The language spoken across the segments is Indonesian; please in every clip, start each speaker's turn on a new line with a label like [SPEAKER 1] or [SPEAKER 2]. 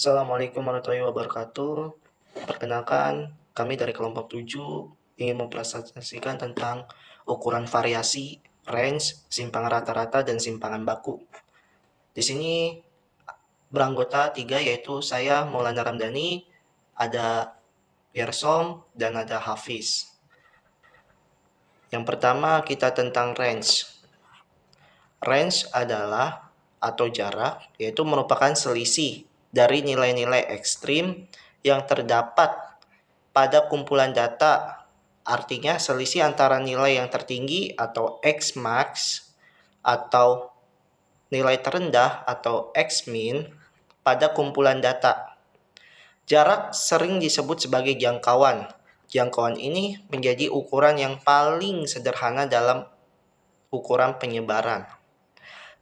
[SPEAKER 1] Assalamualaikum warahmatullahi wabarakatuh. Perkenalkan, kami dari kelompok 7 ingin mempresentasikan tentang ukuran variasi, range, simpangan rata-rata, dan simpangan baku. Di sini beranggota 3 yaitu saya Maulana Ramdhani, ada Yersom, dan ada Hafiz. Yang pertama kita tentang range. Range adalah atau jarak, yaitu merupakan selisih dari nilai-nilai ekstrim yang terdapat pada kumpulan data. Artinya selisih antara nilai yang tertinggi atau X-max atau nilai terendah atau X-min pada kumpulan data. Jarak sering disebut sebagai jangkauan. Jangkauan ini menjadi ukuran yang paling sederhana dalam ukuran penyebaran.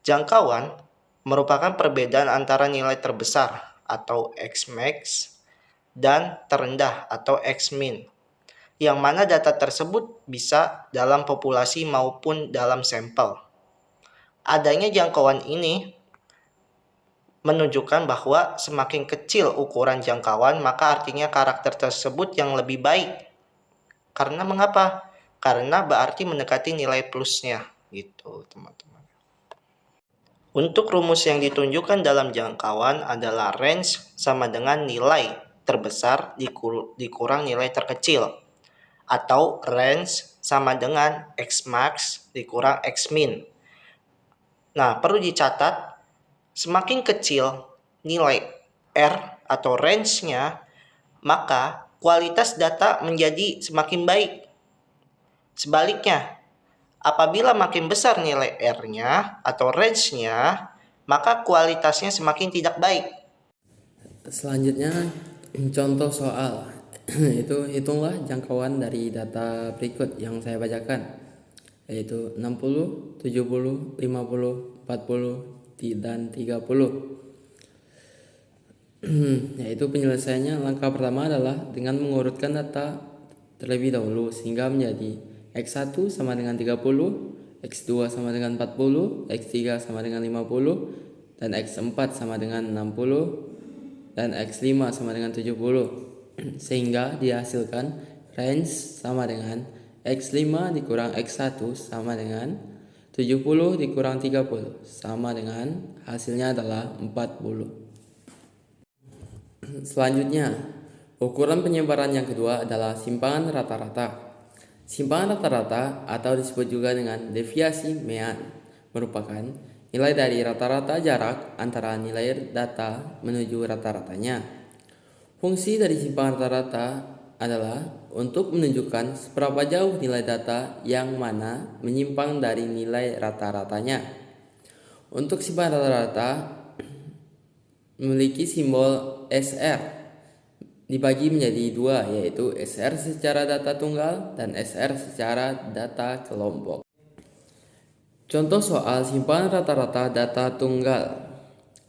[SPEAKER 1] Jangkauan merupakan perbedaan antara nilai terbesar atau X-max dan terendah atau X-min, yang mana data tersebut bisa dalam populasi maupun dalam sampel. Adanya jangkauan ini menunjukkan bahwa semakin kecil ukuran jangkauan, maka artinya karakter tersebut yang lebih baik. Karena mengapa? Karena berarti mendekati nilai plusnya, gitu teman-teman. Untuk rumus yang ditunjukkan dalam jangkauan adalah range sama dengan nilai terbesar dikurang nilai terkecil, atau range sama dengan X-max dikurang X-min. Nah, perlu dicatat, semakin kecil nilai R atau range-nya, maka kualitas data menjadi semakin baik. Sebaliknya, apabila makin besar nilai R-nya atau range-nya, maka kualitasnya semakin tidak baik.
[SPEAKER 2] Selanjutnya, contoh soal. Itu hitunglah jangkauan dari data berikut yang saya bacakan, yaitu 60, 70, 50, 40, dan 30. Yaitu penyelesaiannya, langkah pertama adalah dengan mengurutkan data terlebih dahulu sehingga menjadi X1 sama dengan 30, X2 sama dengan 40, X3 sama dengan 50, dan X4 sama dengan 60, dan X5 sama dengan 70. Sehingga dihasilkan range sama dengan X5 dikurang X1 sama dengan 70 dikurang 30 sama dengan hasilnya adalah 40. Selanjutnya, ukuran penyebaran yang kedua adalah simpangan rata-rata. Simpangan rata-rata atau disebut juga dengan deviasi mean merupakan nilai dari rata-rata jarak antara nilai data menuju rata-ratanya. Fungsi dari simpangan rata-rata adalah untuk menunjukkan seberapa jauh nilai data yang mana menyimpang dari nilai rata-ratanya. Untuk simpangan rata-rata memiliki simbol SR, dibagi menjadi dua, yaitu SR secara data tunggal dan SR secara data kelompok. Contoh soal simpangan rata-rata data tunggal.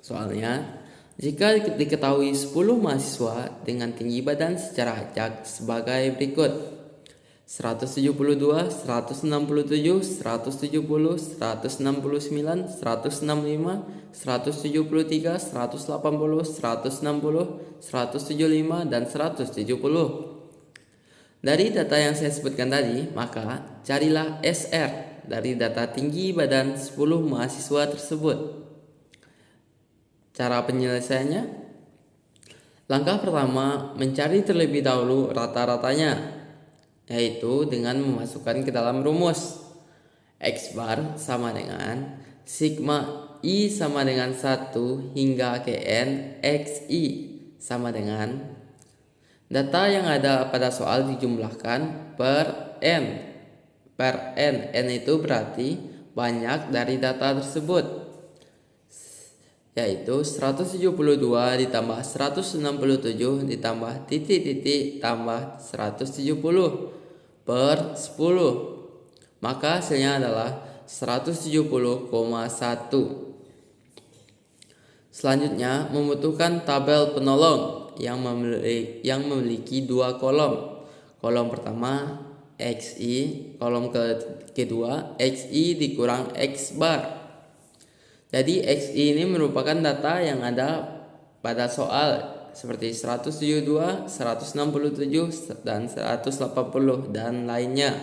[SPEAKER 2] Soalnya, jika diketahui 10 mahasiswa dengan tinggi badan secara acak sebagai berikut: 172, 167, 170, 169, 165, 173, 180, 160, 175, dan 170. Dari data yang saya sebutkan tadi, maka carilah SR dari data tinggi badan 10 mahasiswa tersebut. Cara penyelesaiannya, langkah pertama mencari terlebih dahulu rata-ratanya, yaitu dengan memasukkan ke dalam rumus X bar sama dengan sigma I sama dengan 1 hingga ke N XI sama dengan data yang ada pada soal dijumlahkan per N. Per N itu berarti banyak dari data tersebut, yaitu 172 ditambah 167 ditambah titik-titik tambah 170 per 10. Maka hasilnya adalah 170,1. Selanjutnya, membutuhkan tabel penolong yang memiliki dua kolom. Kolom pertama XI, kolom kedua XI dikurang X bar. Jadi XI ini merupakan data yang ada pada soal seperti 172, 167, dan 180 dan lainnya.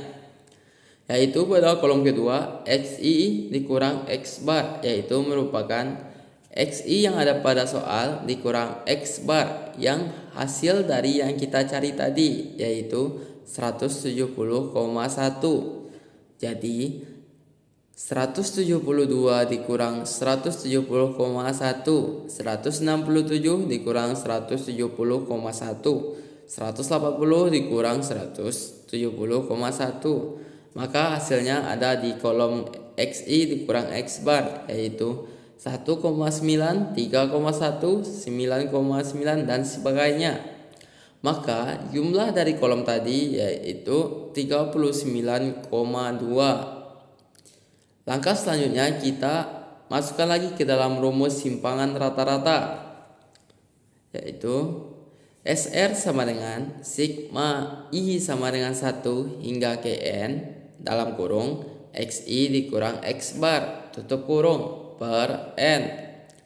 [SPEAKER 2] Yaitu pada kolom kedua, XI dikurang X bar, yaitu merupakan XI yang ada pada soal dikurang X bar yang hasil dari yang kita cari tadi, yaitu 170,1. Jadi 172 dikurang 170,1, 167 dikurang 170,1, 180 dikurang 170,1. Maka hasilnya ada di kolom XI dikurang X bar, yaitu 1,9, 3,1, 9,9 dan sebagainya. Maka jumlah dari kolom tadi yaitu 39,2. Langkah selanjutnya kita masukkan lagi ke dalam rumus simpangan rata-rata, yaitu SR sama dengan sigma I sama dengan 1 hingga Kn dalam kurung XI dikurang X bar tutup kurung per N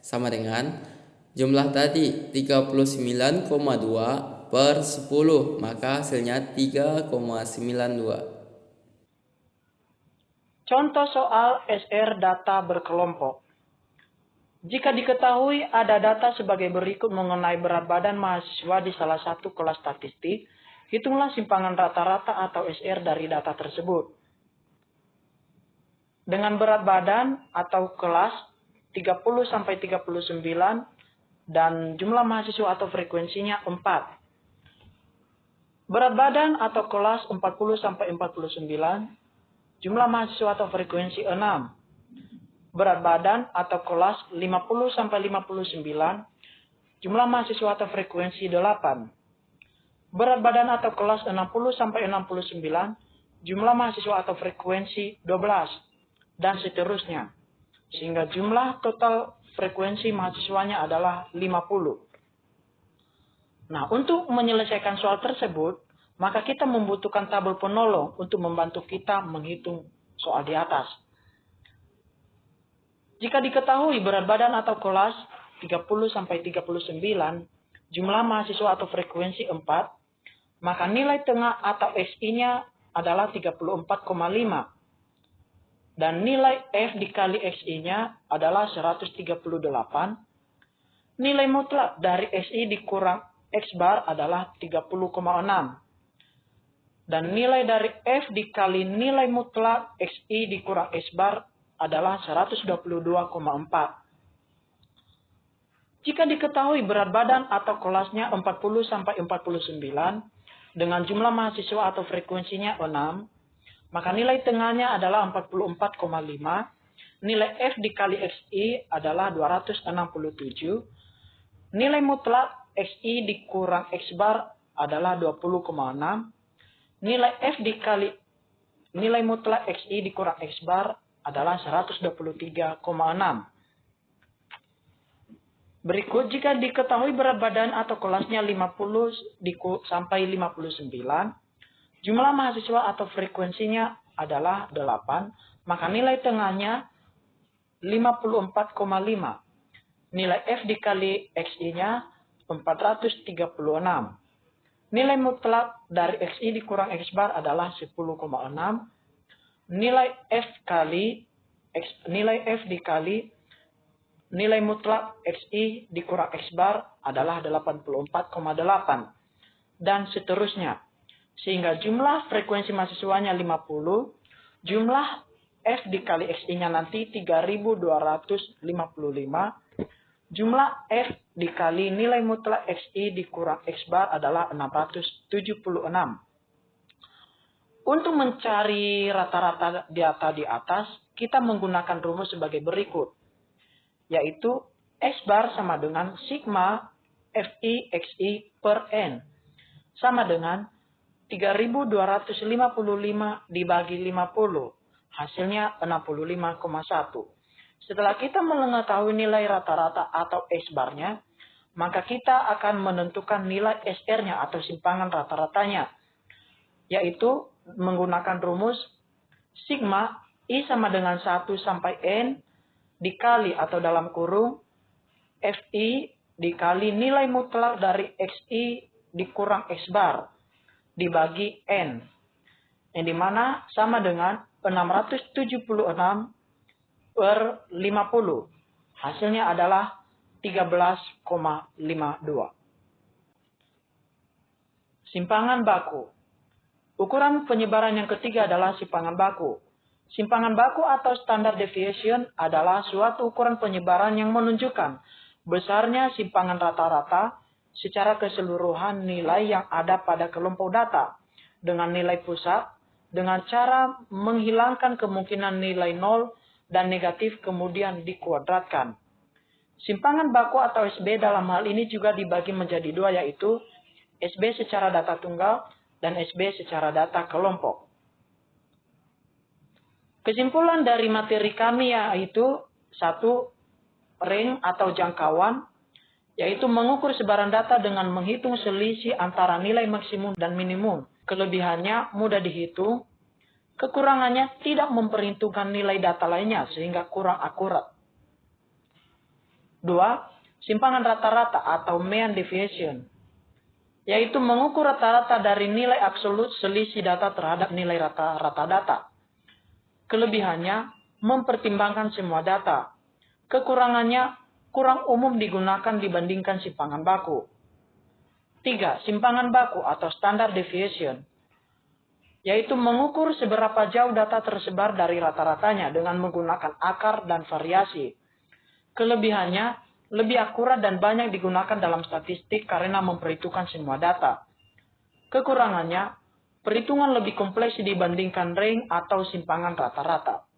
[SPEAKER 2] sama dengan jumlah tadi 39,2 per 10, maka hasilnya 3,92.
[SPEAKER 3] Contoh soal SR data berkelompok. Jika diketahui ada data sebagai berikut mengenai berat badan mahasiswa di salah satu kelas statistik, hitunglah simpangan rata-rata atau SR dari data tersebut. Dengan berat badan atau kelas 30-39 dan jumlah mahasiswa atau frekuensinya 4. Berat badan atau kelas 40-49, jumlah mahasiswa atau frekuensi 6. Berat badan atau kelas 50-59, jumlah mahasiswa atau frekuensi 8. Berat badan atau kelas 60-69, jumlah mahasiswa atau frekuensi 12. Dan seterusnya. Sehingga jumlah total frekuensi mahasiswanya adalah 50. Nah, untuk menyelesaikan soal tersebut, maka kita membutuhkan tabel penolong untuk membantu kita menghitung soal di atas. Jika diketahui berat badan atau kelas 30-39, jumlah mahasiswa atau frekuensi 4, maka nilai tengah atau XI-nya adalah 34,5. Dan nilai F dikali XI-nya adalah 138. Nilai mutlak dari XI dikurang X bar adalah 30,6. Dan nilai dari F dikali nilai mutlak XI dikurang X bar adalah 122,4. Jika diketahui berat badan atau kelasnya 40-49 dengan jumlah mahasiswa atau frekuensinya 6, maka nilai tengahnya adalah 44,5. Nilai F dikali XI adalah 267. Nilai mutlak XI dikurang X bar adalah 20,6. Nilai F dikali nilai mutlak XI dikurang X bar adalah 123,6. Berikut jika diketahui berat badan atau kelasnya 50 sampai 59, jumlah mahasiswa atau frekuensinya adalah 8, maka nilai tengahnya 54,5. Nilai F dikali XI-nya 436. Nilai mutlak dari XI dikurang X bar adalah 10,6. Nilai F dikali nilai mutlak XI dikurang X bar adalah 84,8. Dan seterusnya. Sehingga jumlah frekuensi mahasiswanya 50. Jumlah F dikali XI-nya nanti 3255. Jumlah F dikali nilai mutlak XI dikurang X bar adalah 676. Untuk mencari rata-rata data di atas, kita menggunakan rumus sebagai berikut. Yaitu X bar sama dengan sigma FI XI per N. Sama dengan 3255 dibagi 50. Hasilnya 65,1. Setelah kita mengetahui nilai rata-rata atau X barnya, maka kita akan menentukan nilai SR-nya atau simpangan rata-ratanya. Yaitu menggunakan rumus sigma I sama dengan 1 sampai N dikali atau dalam kurung FI dikali nilai mutlak dari XI dikurang X bar dibagi N. Yang dimana sama dengan 676 per 50. Hasilnya adalah 13,52. Simpangan baku. Ukuran penyebaran yang ketiga adalah simpangan baku. Simpangan baku atau standard deviation adalah suatu ukuran penyebaran yang menunjukkan besarnya simpangan rata-rata secara keseluruhan nilai yang ada pada kelompok data dengan nilai pusat dengan cara menghilangkan kemungkinan nilai 0 dan negatif kemudian dikuadratkan. Simpangan baku atau SB dalam hal ini juga dibagi menjadi dua, yaitu SB secara data tunggal dan SB secara data kelompok. Kesimpulan dari materi kami yaitu 1. Range atau jangkauan, yaitu mengukur sebaran data dengan menghitung selisih antara nilai maksimum dan minimum. Kelebihannya mudah dihitung, kekurangannya tidak memperhitungkan nilai data lainnya sehingga kurang akurat. 2. Simpangan rata-rata atau mean deviation, yaitu mengukur rata-rata dari nilai absolut selisih data terhadap nilai rata-rata data. Kelebihannya mempertimbangkan semua data. Kekurangannya kurang umum digunakan dibandingkan simpangan baku. 3. Simpangan baku atau standard deviation, yaitu mengukur seberapa jauh data tersebar dari rata-ratanya dengan menggunakan akar dan variasi. Kelebihannya lebih akurat dan banyak digunakan dalam statistik karena memperhitungkan semua data. Kekurangannya, perhitungan lebih kompleks dibandingkan range atau simpangan rata-rata.